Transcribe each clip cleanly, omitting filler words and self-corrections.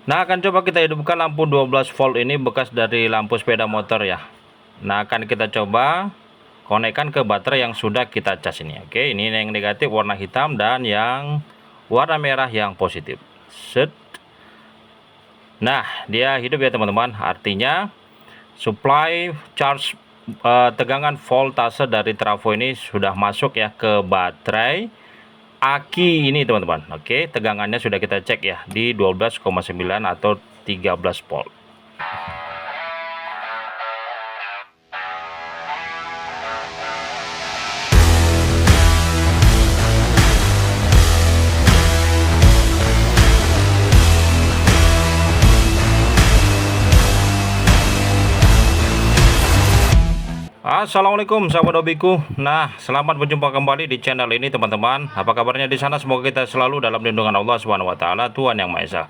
Nah, akan coba kita hidupkan lampu 12 volt ini bekas dari lampu sepeda motor ya. Nah, akan kita coba konekkan ke baterai yang sudah kita cas ini. Oke, ini yang negatif warna hitam dan yang warna merah yang positif. Set. Nah, dia hidup ya teman-teman. Artinya supply charge tegangan voltase dari trafo ini sudah masuk ya ke baterai aki ini teman-teman. Oke, tegangannya sudah kita cek ya di 12,9 atau 13 volt. Assalamualaikum sahabat hobiku. Nah, selamat berjumpa kembali di channel ini teman-teman. Apa kabarnya di sana? Semoga kita selalu dalam lindungan Allah Subhanahu wa taala, Tuhan Yang Maha Esa.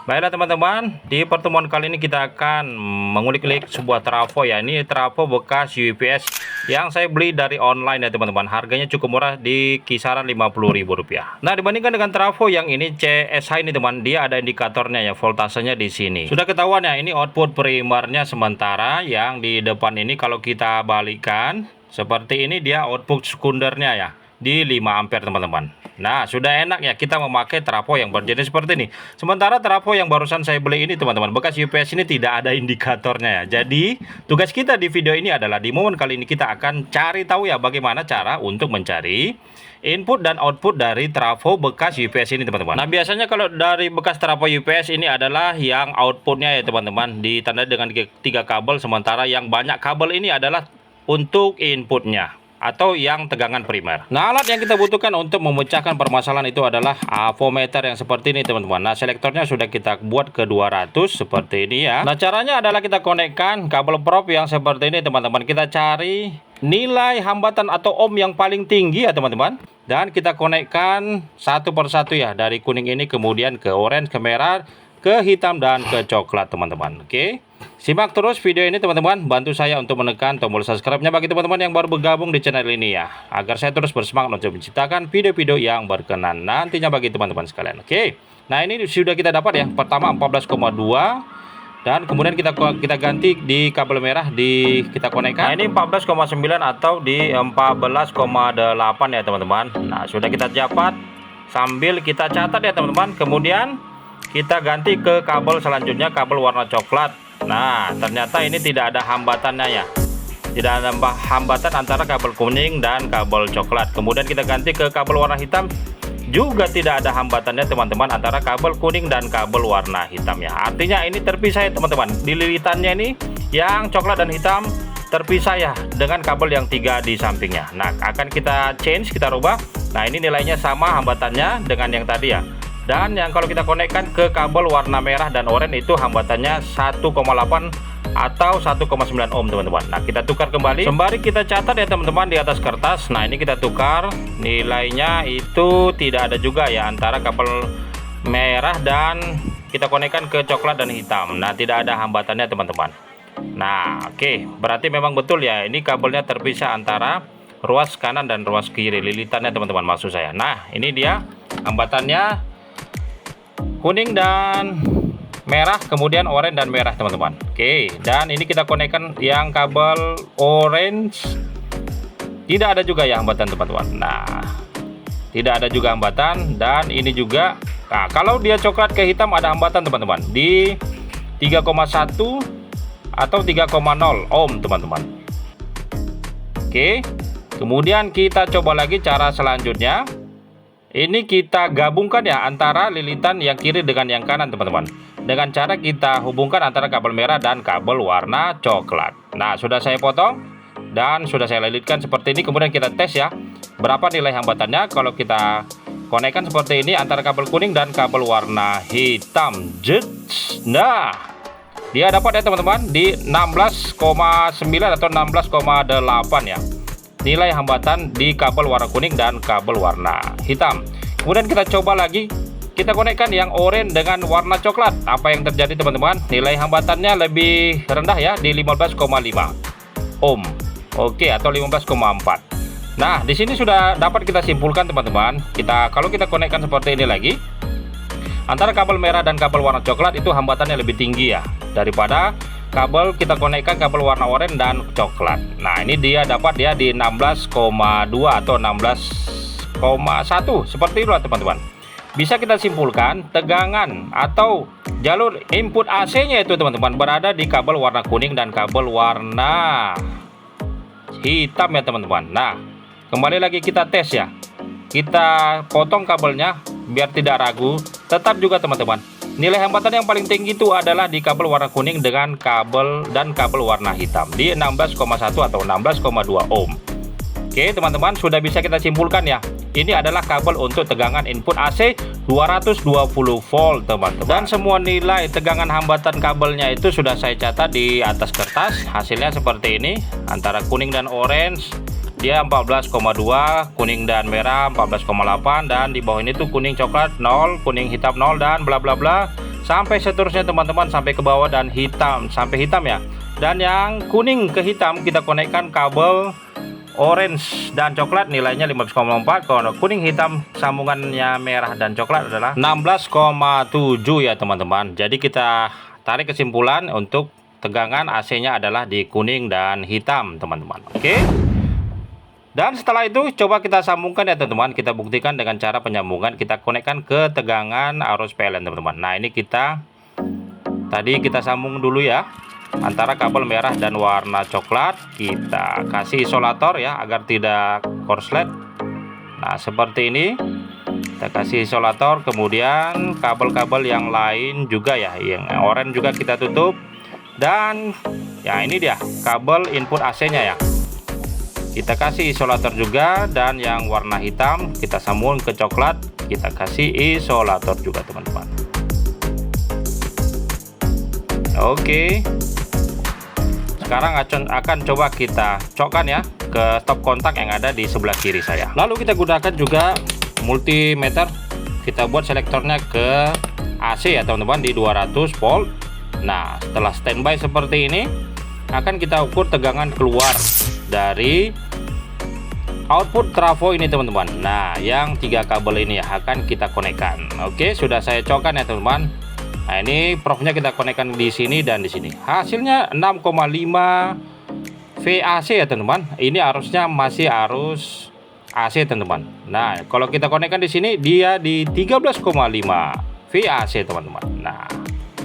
Baiklah teman-teman, di pertemuan kali ini kita akan mengulik-ulik sebuah trafo ya. Ini trafo bekas UPS yang saya beli dari online ya teman-teman. Harganya cukup murah di kisaran Rp50.000. Nah, dibandingkan dengan trafo yang ini CSH ini teman, dia ada indikatornya ya, voltasenya di sini. Sudah ketahuan ya, ini output primernya, sementara yang di depan ini kalau kita balikan seperti ini, dia output sekundernya ya di 5 ampere teman-teman. Nah, sudah enak ya kita memakai trafo yang berjenis seperti ini. Sementara trafo yang barusan saya beli ini teman-teman, bekas UPS ini tidak ada indikatornya ya. Jadi tugas kita di video ini adalah di momen kali ini kita akan cari tahu ya bagaimana cara untuk mencari input dan output dari trafo bekas UPS ini teman-teman. Nah, biasanya kalau dari bekas trafo UPS ini adalah yang outputnya ya teman-teman ditandai dengan 3 kabel, sementara yang banyak kabel ini adalah untuk inputnya atau yang tegangan primer. Nah, alat yang kita butuhkan untuk memecahkan permasalahan itu adalah avometer yang seperti ini teman-teman. Nah, selektornya sudah kita buat ke 200 seperti ini ya. Nah, caranya adalah kita konekkan kabel probe yang seperti ini teman-teman. Kita cari nilai hambatan atau ohm yang paling tinggi ya teman-teman, dan kita konekkan satu persatu ya, dari kuning ini kemudian ke orange, ke merah, ke hitam, dan ke coklat teman-teman. Oke, simak terus video ini teman-teman. Bantu saya untuk menekan tombol subscribe-nya bagi teman-teman yang baru bergabung di channel ini ya, agar saya terus bersemangat untuk menciptakan video-video yang berkenan nantinya bagi teman-teman sekalian. Oke, nah ini sudah kita dapat ya. Pertama 14,2, dan kemudian kita ganti di kabel merah, kita konekkan. Nah, ini 14,9 atau di 14,8 ya teman-teman. Nah, sudah kita dapat sambil kita catat ya teman-teman. Kemudian kita ganti ke kabel selanjutnya, kabel warna coklat. Nah, ternyata ini tidak ada hambatannya ya. Tidak ada hambatan antara kabel kuning dan kabel coklat. Kemudian kita ganti ke kabel warna hitam, juga tidak ada hambatannya teman-teman antara kabel kuning dan kabel warna hitam ya. Artinya ini terpisah ya teman-teman. Di lilitannya ini yang coklat dan hitam terpisah ya dengan kabel yang 3 di sampingnya. Nah, akan kita change, kita rubah. Nah, ini nilainya sama hambatannya dengan yang tadi ya. Dan yang kalau kita konekkan ke kabel warna merah dan oranye itu hambatannya 1,8 atau 1,9 ohm teman-teman. Nah, kita tukar kembali sembari kita catat ya teman-teman di atas kertas. Nah, ini kita tukar nilainya itu tidak ada juga ya antara kabel merah dan kita konekkan ke coklat dan hitam. Nah, tidak ada hambatannya teman-teman. Nah, oke, berarti memang betul ya, ini kabelnya terpisah antara ruas kanan dan ruas kiri, lilitannya teman-teman maksud saya. Nah, ini dia hambatannya kuning dan merah, kemudian oranye dan merah teman-teman. Oke, dan ini kita konekkan yang kabel orange, tidak ada juga ya hambatan teman-teman. Nah, tidak ada juga hambatan, dan ini juga. Nah, kalau dia coklat ke hitam ada hambatan teman-teman di 3,1 atau 3,0 ohm teman-teman. Oke, kemudian kita coba lagi cara selanjutnya. Ini kita gabungkan ya antara lilitan yang kiri dengan yang kanan teman-teman, dengan cara kita hubungkan antara kabel merah dan kabel warna coklat. Nah, sudah saya potong dan sudah saya lilitkan seperti ini. Kemudian kita tes ya berapa nilai hambatannya kalau kita konekkan seperti ini antara kabel kuning dan kabel warna hitam. Nah, dia dapat ya teman-teman di 16,9 atau 16,8 ya nilai hambatan di kabel warna kuning dan kabel warna hitam. Kemudian kita coba lagi, kita konekkan yang oranye dengan warna coklat. Apa yang terjadi teman-teman? Nilai hambatannya lebih rendah ya di 15,5 ohm. Oke, atau 15,4. Nah, di sini sudah dapat kita simpulkan teman-teman. Kalau kita konekkan seperti ini lagi, Antara kabel merah dan kabel warna coklat itu hambatannya lebih tinggi ya daripada kabel kita konekkan kabel warna oranye dan coklat. Nah, ini dia dapat dia di 16,2 atau 16,1 seperti itulah teman-teman. Bisa kita simpulkan tegangan atau jalur input AC-nya itu teman-teman berada di kabel warna kuning dan kabel warna hitam ya teman-teman. Nah, kembali lagi kita tes ya. Kita potong kabelnya biar tidak ragu. Tetap juga teman-teman, nilai hambatan yang paling tinggi itu adalah di kabel warna kuning dengan kabel warna hitam di 16,1 atau 16,2 ohm. Oke teman-teman, sudah bisa kita simpulkan ya. Ini adalah kabel untuk tegangan input AC 220 volt teman-teman. Dan semua nilai tegangan hambatan kabelnya itu sudah saya catat di atas kertas. Hasilnya seperti ini. Antara kuning dan orange dia 14,2, kuning dan merah 14,8, dan di bawah ini tuh kuning coklat 0, kuning hitam 0, dan bla bla bla sampai seterusnya teman-teman, sampai ke bawah dan hitam sampai hitam ya. Dan yang kuning ke hitam kita konekkan kabel orange dan coklat, nilainya 15,4. Kalau kuning hitam sambungannya merah dan coklat adalah 16,7 ya teman-teman. Jadi kita tarik kesimpulan untuk tegangan AC-nya adalah di kuning dan hitam teman-teman. Oke. Dan setelah itu coba kita sambungkan ya teman-teman. Kita buktikan dengan cara penyambungan. Kita konekkan ke tegangan arus PLN teman-teman. Nah, ini kita sambung dulu ya. Antara kabel merah dan warna coklat kita kasih isolator ya agar tidak korslet. Nah, seperti ini. Kita kasih isolator, kemudian kabel-kabel yang lain juga ya, yang oranye juga kita tutup. Dan ya ini dia kabel input AC-nya ya. Kita kasih isolator juga, dan yang warna hitam kita sambung ke coklat, kita kasih isolator juga teman-teman. Oke. Sekarang akan coba kita cokkan ya ke stop kontak yang ada di sebelah kiri saya. Lalu kita gunakan juga multimeter. Kita buat selektornya ke AC ya teman-teman di 200 volt. Nah, setelah standby seperti ini, akan kita ukur tegangan keluar dari output trafo ini teman-teman. Nah, yang 3 kabel ini akan kita konekkan. Oke, sudah saya cokkan ya teman-teman. Nah, ini profnya kita konekkan di sini dan di sini. Hasilnya 6,5 VAC ya teman-teman. Ini arusnya masih arus AC teman-teman. Nah, kalau kita konekkan di sini dia di 13,5 VAC teman-teman. Nah,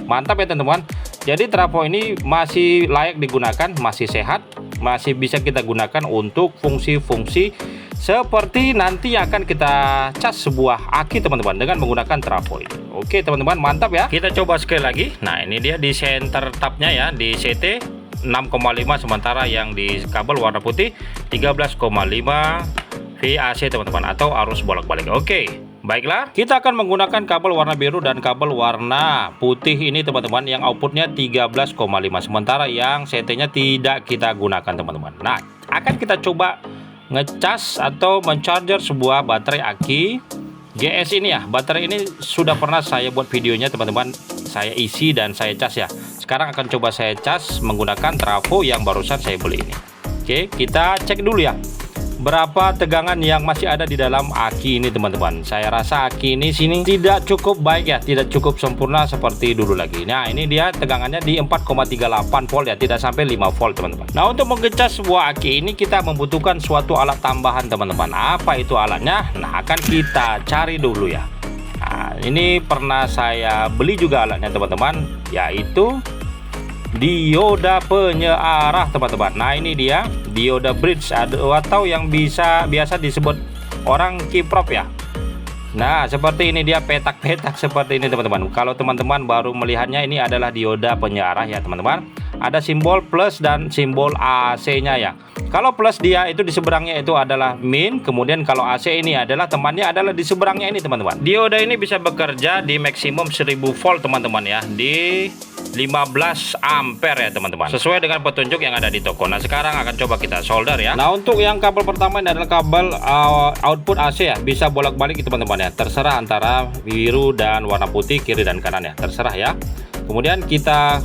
mantap ya teman-teman. Jadi trafo ini masih layak digunakan, masih sehat, masih bisa kita gunakan untuk fungsi-fungsi seperti nanti akan kita cas sebuah aki teman-teman dengan menggunakan trafo ini. Oke teman-teman, mantap ya. Kita coba sekali lagi. Nah, ini dia di center tabnya ya, di CT 6,5, sementara yang di kabel warna putih 13,5 VAC teman-teman, atau arus bolak-balik. Oke, baiklah, kita akan menggunakan kabel warna biru dan kabel warna putih ini teman-teman, yang outputnya 13,5, sementara yang CT-nya tidak kita gunakan teman-teman. Nah, akan kita coba ngecas atau mencharger sebuah baterai aki GS ini ya. Baterai ini sudah pernah saya buat videonya teman-teman, saya isi dan saya cas ya. Sekarang akan coba saya cas menggunakan trafo yang barusan saya beli ini. Oke, kita cek dulu ya berapa tegangan yang masih ada di dalam aki ini teman-teman. Saya rasa aki ini sini tidak cukup baik ya, tidak cukup sempurna seperti dulu lagi. Nah, ini dia tegangannya di 4,38 volt ya, tidak sampai 5 volt teman-teman. Nah, untuk mengecas sebuah aki ini kita membutuhkan suatu alat tambahan teman-teman. Apa itu alatnya? Nah, akan kita cari dulu ya. Nah, ini pernah saya beli juga alatnya teman-teman, yaitu dioda penyearah teman-teman. Nah, ini dia dioda bridge atau yang biasa disebut orang kiprop ya. Nah, seperti ini dia petak-petak seperti ini teman-teman. Kalau teman-teman baru melihatnya, ini adalah dioda penyearah ya teman-teman. Ada simbol plus dan simbol AC-nya ya. Kalau plus dia itu di seberangnya itu adalah min, kemudian kalau AC ini adalah temannya adalah di seberangnya ini teman-teman. Dioda ini bisa bekerja di maksimum 1000 volt teman-teman ya, di 15 ampere ya teman-teman, sesuai dengan petunjuk yang ada di toko. Nah, sekarang akan coba kita solder ya. Nah, untuk yang kabel pertama ini adalah kabel output AC ya, bisa bolak-balik teman-teman ya, terserah antara biru dan warna putih, kiri dan kanan ya, terserah ya. Kemudian kita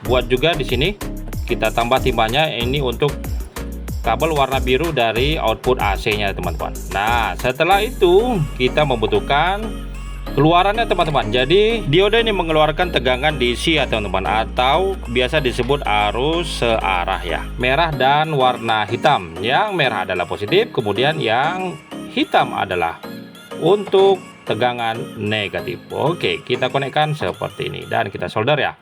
buat juga di sini, kita tambah timbanya ini untuk kabel warna biru dari output AC nya teman-teman. Nah, setelah itu kita membutuhkan keluarannya teman-teman. Jadi dioda ini mengeluarkan tegangan DC ya teman-teman, atau biasa disebut arus searah ya. Merah dan warna hitam. Yang merah adalah positif, kemudian yang hitam adalah untuk tegangan negatif. Oke, kita konekkan seperti ini dan kita solder ya.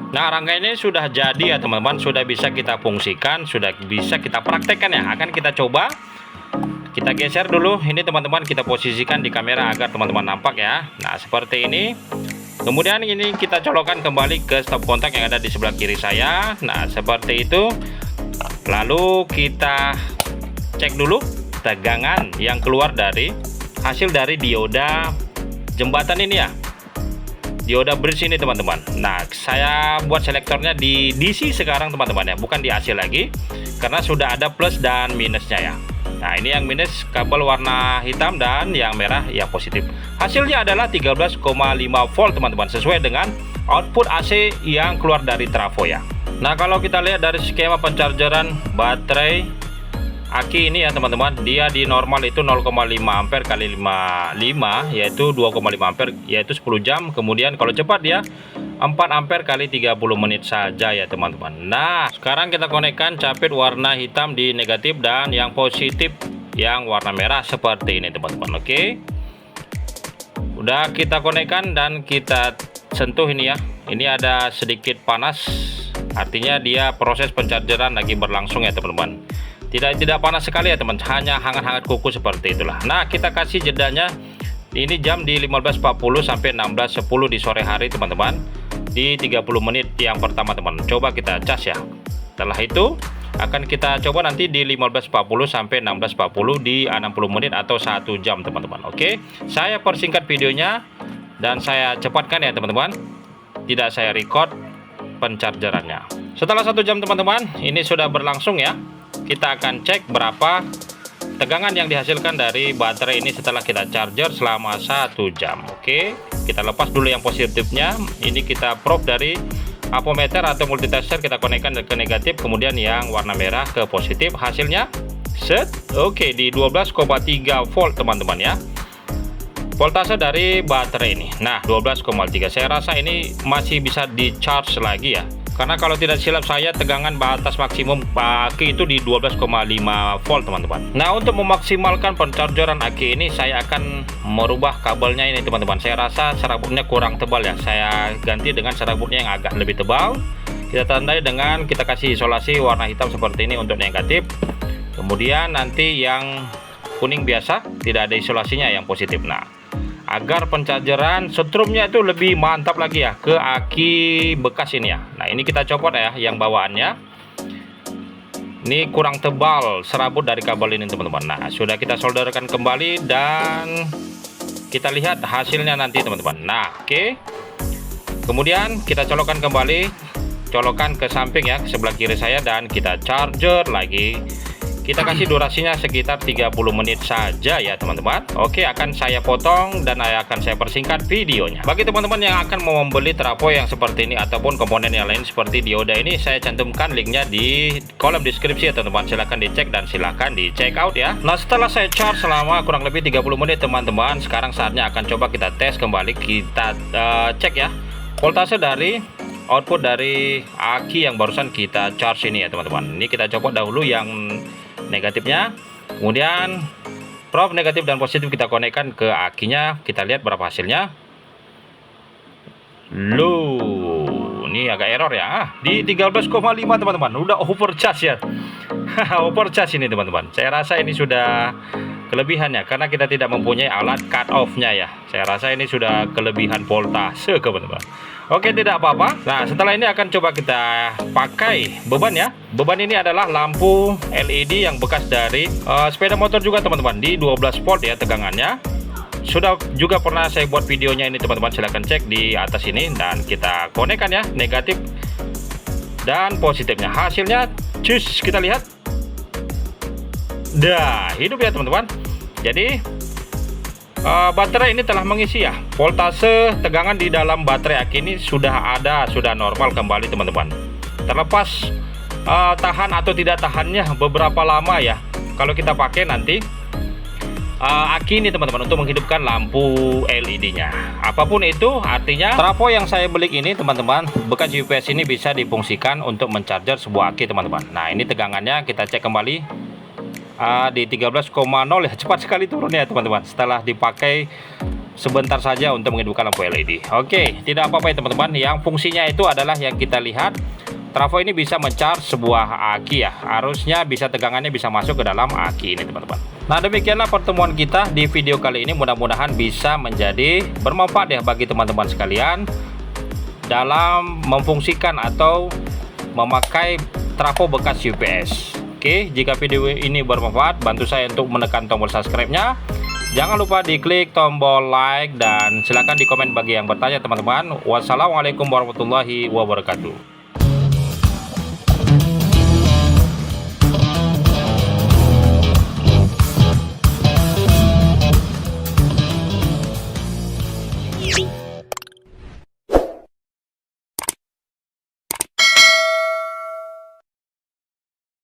Nah, rangka ini sudah jadi ya teman-teman, sudah bisa kita fungsikan, sudah bisa kita praktekkan ya. Akan kita coba, kita geser dulu ini teman-teman, kita posisikan di kamera agar teman-teman nampak ya. Nah, seperti ini. Kemudian ini kita colokkan kembali ke stop kontak yang ada di sebelah kiri saya. Nah, seperti itu. Lalu kita cek dulu tegangan yang keluar dari hasil dari dioda jembatan ini ya, dioda bridge ini teman-teman. Nah, saya buat selektornya di DC sekarang teman-teman ya, bukan di AC lagi, karena sudah ada plus dan minusnya ya. Nah, ini yang minus kabel warna hitam dan yang merah yang positif. Hasilnya adalah 13,5 volt teman-teman, sesuai dengan output AC yang keluar dari trafo ya. Nah, kalau kita lihat dari skema penchargeran baterai aki ini ya teman-teman, dia di normal itu 0,5 ampere kali 55, yaitu 2,5 ampere, yaitu 10 jam. Kemudian kalau cepat dia 4 ampere kali 30 menit saja ya teman-teman. Nah, sekarang kita konekkan capit warna hitam di negatif dan yang positif yang warna merah seperti ini teman-teman. Oke, udah kita konekkan dan kita sentuh ini ya. Ini ada sedikit panas, artinya dia proses penchargeran lagi berlangsung ya teman-teman. Tidak panas sekali ya teman, hanya hangat-hangat kuku seperti itulah. Nah, kita kasih jedanya ini jam di 15.40 sampai 16.10 di sore hari teman-teman, di 30 menit yang pertama teman. Coba kita cas ya. Setelah itu akan kita coba nanti di 15.40 sampai 16.40 di 60 menit atau 1 jam teman-teman. Oke, saya persingkat videonya dan saya cepatkan ya teman-teman, tidak saya record penchargerannya. Setelah 1 jam teman-teman, ini sudah berlangsung ya. Kita akan cek berapa tegangan yang dihasilkan dari baterai ini setelah kita charger selama 1 jam. Oke, kita lepas dulu yang positifnya. Ini kita probe dari ampermeter atau multitester, kita konekkan ke negatif, kemudian yang warna merah ke positif. Hasilnya set. Oke, di 12,3 volt teman-teman ya, voltase dari baterai ini. Nah, 12,3, saya rasa ini masih bisa di charge lagi ya, karena kalau tidak silap saya tegangan batas maksimum aki itu di 12,5 volt teman-teman. Nah, untuk memaksimalkan penchargeran aki ini saya akan merubah kabelnya ini teman-teman. Saya rasa serabutnya kurang tebal ya, saya ganti dengan serabutnya yang agak lebih tebal. Kita tandai dengan kita kasih isolasi warna hitam seperti ini untuk negatif, kemudian nanti yang kuning biasa tidak ada isolasinya yang positif. Nah, agar penchargeran setrumnya itu lebih mantap lagi ya ke aki bekas ini ya. Nah, ini kita copot ya yang bawaannya. Ini kurang tebal serabut dari kabel ini teman-teman. Nah, sudah kita solderkan kembali dan kita lihat hasilnya nanti teman-teman. Nah, oke. Kemudian kita colokkan kembali, colokan ke samping ya, ke sebelah kiri saya, dan kita charger lagi. Kita kasih durasinya sekitar 30 menit saja ya teman-teman. Oke, akan saya potong dan akan saya persingkat videonya. Bagi teman-teman yang akan mau membeli trafo yang seperti ini ataupun komponen yang lain seperti dioda ini, saya cantumkan linknya di kolom deskripsi ya teman-teman. Silahkan dicek dan silahkan di check out ya. Nah, setelah saya charge selama kurang lebih 30 menit teman-teman, sekarang saatnya akan coba kita tes kembali. Kita cek ya voltase dari output dari aki yang barusan kita charge ini ya teman-teman. Ini kita copot dahulu yang negatifnya, kemudian probe negatif dan positif kita konekkan ke akinya. Kita lihat berapa hasilnya. Loh, ini agak error ya, di 13,5 teman-teman, udah overcharge ya. Overcharge ini teman-teman. Saya rasa ini sudah kelebihannya karena kita tidak mempunyai alat cut off nya ya. Saya rasa ini sudah kelebihan voltase teman-teman. Oke, tidak apa-apa. Nah, setelah ini akan coba kita pakai beban ya. Beban ini adalah lampu LED yang bekas dari sepeda motor juga teman-teman, di 12 volt ya tegangannya. Sudah juga pernah saya buat videonya ini teman-teman, silahkan cek di atas ini. Dan kita konekkan ya negatif dan positifnya. Hasilnya cus, kita lihat. Dah, hidup ya teman-teman. Jadi baterai ini telah mengisi ya. Voltase tegangan di dalam baterai aki ini sudah normal kembali teman-teman. Terlepas tahan atau tidak tahannya beberapa lama ya kalau kita pakai nanti aki ini teman-teman untuk menghidupkan lampu LED-nya. Apapun itu artinya trafo yang saya beli ini teman-teman bekas UPS ini bisa difungsikan untuk mencharger sebuah aki teman-teman. Nah ini tegangannya kita cek kembali di 13,0 ya, cepat sekali turunnya teman-teman setelah dipakai sebentar saja untuk menghidupkan lampu LED. Oke, tidak apa-apa ya teman-teman, yang fungsinya itu adalah yang kita lihat trafo ini bisa mencharge sebuah aki ya, arusnya bisa, tegangannya bisa masuk ke dalam aki ini teman-teman. Nah demikianlah pertemuan kita di video kali ini, mudah-mudahan bisa menjadi bermanfaat ya bagi teman-teman sekalian dalam memfungsikan atau memakai trafo bekas UPS. Oke, jika video ini bermanfaat, bantu saya untuk menekan tombol subscribe-nya. Jangan lupa diklik tombol like dan silakan di komen bagi yang bertanya teman-teman. Wassalamualaikum warahmatullahi wabarakatuh.